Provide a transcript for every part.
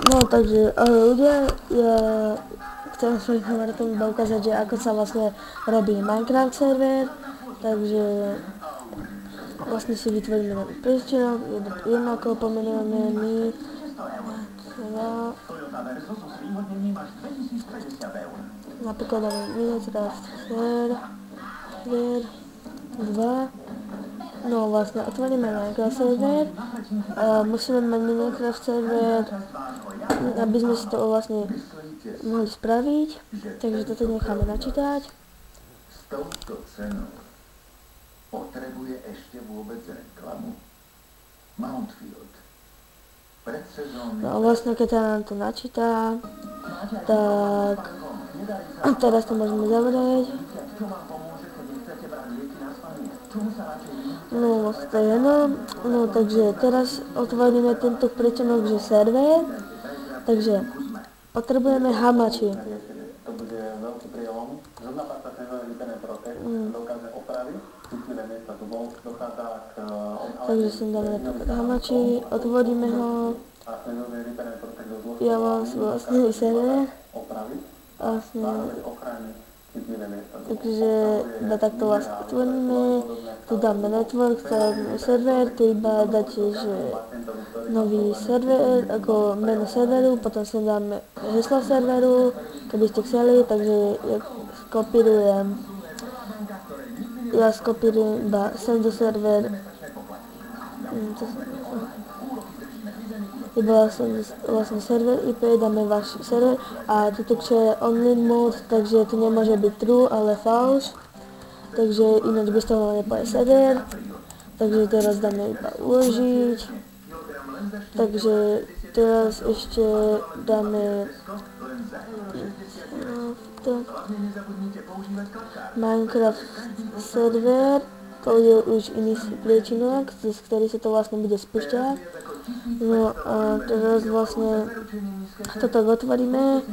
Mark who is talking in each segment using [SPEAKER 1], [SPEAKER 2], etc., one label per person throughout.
[SPEAKER 1] No takže ľudia, ja chcem svojim kamarátom iba ukázať, že ako sa vlastne robí Minecraft server, takže vlastne si vytvoríme nový priestorok, jednako pomenujeme my, napríklad dáme Minecraft server 2. No vlastne otvoríme Minecraft server, musíme mať Minecraft server, aby sme si to vlastne mohli spraviť, takže toto necháme načítať.
[SPEAKER 2] S touto cenou potrebuje ešte vôbec reklamu? Mountfield.
[SPEAKER 1] No a vlastne keď sa nám to načíta, tak teraz to môžeme zavrieť. No, to je jedno. No, takže teraz otvoríme tento prečenok, že server. Takže potrebujeme hamači.
[SPEAKER 2] To bude veľký prielom. Zrovna pár sa ten internet protect dokáže opraviť. Citlivé miesta tu bol, dochádza k
[SPEAKER 1] takže sem dáme napríklad hamači, otvoríme ho. Ja mám vlastný server. Vlastne. Takže iba takto vlastne otvoríme, tu dáme network, stavíme server, tu iba dáte, že nový server, ako meno serveru, potom sem dáme heslo serveru, keby ste chceli, takže ja skopírujem iba sem do server, iba vlastne server IP, dáme váš server a tuto čo je online mode, takže tu nemôže byť true, ale false, takže ináč by z toho nepoje server, takže teraz dáme iba uložiť, takže teraz ešte dáme Minecraft server, to je už iný priečinok, z ktorý sa to vlastne bude spúšťať. No a teraz vlastne toto otvoríme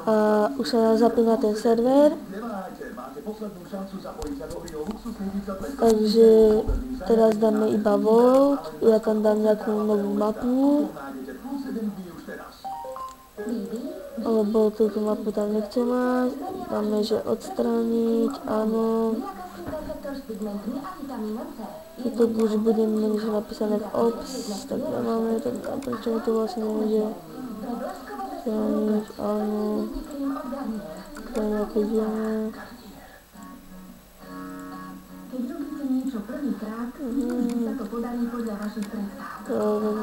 [SPEAKER 1] a už sa nám zapína ten server. Takže teraz dáme iba Vault, ja tam dám nejakú novú mapu. Lebo túto mapu tam nechcem mať, dáme, že odstrániť, áno. Toto už bude mať napísané v ops, tak nemáme, tak prečo to vlastne nemôže strániť, áno. Keď ideme.
[SPEAKER 3] Keď robíte niečo prvýkrát, vždy sa to podarí podľa vašich predstav.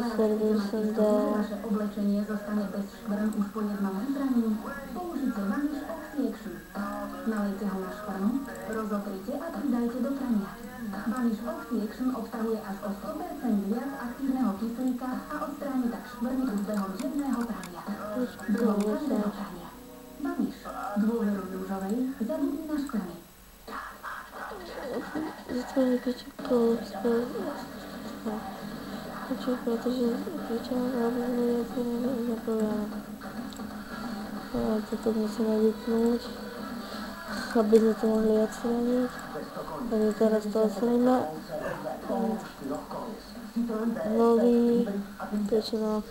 [SPEAKER 3] Keď vaše oblečenie zostane bez škvrn už po jednom vybraní, použite Vanish Oxy-Action. Nalejte ho na škvrnu, rozotrite a pridajte do prania. Vanish Oxy-Action obsahuje až o 100% viac aktívneho kyslíka a odstráni tak škvrny už behom jedného prania. Behom každého prania. Vanish. Dôveruj rúžovej, zabudni na škvrny.
[SPEAKER 1] Zatvorím pečku, pretože aby sme nezapovedali. Toto musíme vypnúť, aby sme to mohli odstrániť. Takže teraz to odstraníme. Nový pečenok.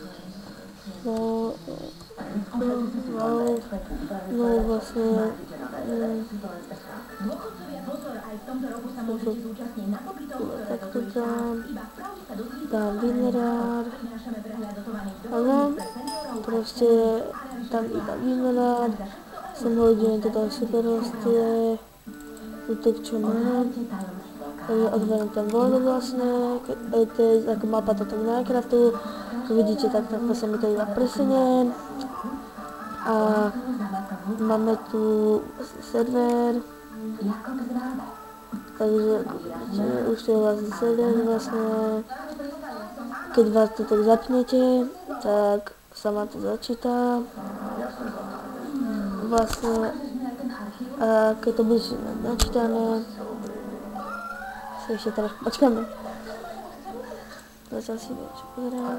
[SPEAKER 1] No vlastne takto dám vynerár, áno, proste tam iba vynerár, som hodil, to tam super rastie, tuto čo mám, takže otvorím ten vodu vlastne, to je ako mapa toto Minecraftu, ako vidíte, tak takto sa mi to iba presunie a máme tu server. Takže už to je vlastne server vlastne, keď vás to tak zapnete, tak sa vám to začíta. Vlastne, a keď to bude načítané, si ešte teraz počkáme. Zatiaľ si niečo pozerám.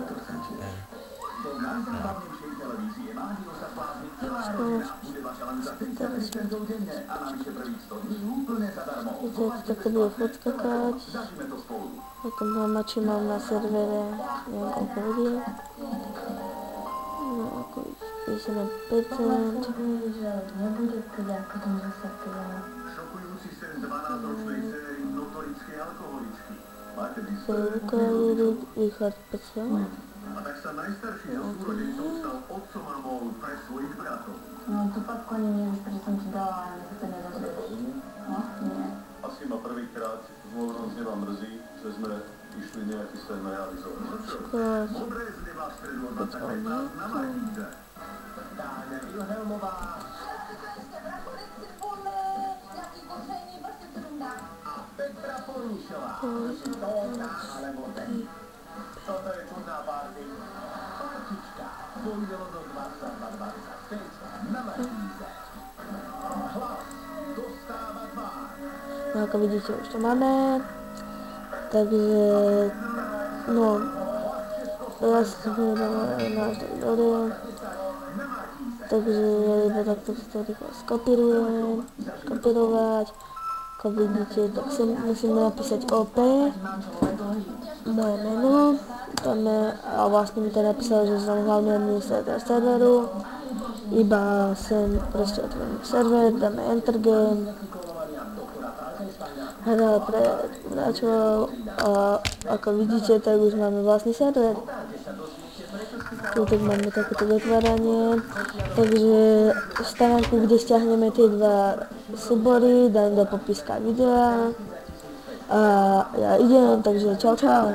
[SPEAKER 1] Tak to bude odskakať. Potom hamači mám na servere, neviem koľko ľudí. No ako 50%.
[SPEAKER 3] Nebude teda potom zase pijeme.
[SPEAKER 2] Šokujúci sen 12-ročnej dcery notorickej alkoholičky. Máte
[SPEAKER 1] Lukáš, Richard Peca.
[SPEAKER 2] A tak sa najstarší zo súrodencov stal otcom a bol pre svojich bratov.
[SPEAKER 3] No, tú papku ani nevíš, že som ti dala, ale sa nedozvieš. No, nie.
[SPEAKER 2] Asi ma prvýkrát možno z neba mrzí, že sme išli nejaký sen realizovať.
[SPEAKER 1] Školáč.
[SPEAKER 2] Modré z neba v stredu od 25 na Markíze. Dáňa Vilhelmová a Petra Pornišová. Alebo ten. Toto je čudná party. Partička. Pondelok 22:25 na Markíze. Hlas dostáva tvár.
[SPEAKER 1] No ako vidíte, už to máme. Takže, no, teraz sme dali náš video. Takže ja iba takto si to rýchlo skopírovať. Ako vidíte, tak sem musíme napísať OP. Moje meno. A vlastne mi to napísalo, že som hlavný administrátor serveru. Iba sem proste otvoríme server, dáme Enter Game. Hra pre hráčov a ako vidíte, tak už máme vlastný server. Tu tak máme takéto vytváranie, takže v stránku, kde stiahneme tie dva súbory, dám do popiska videa a ja idem, takže čau čau.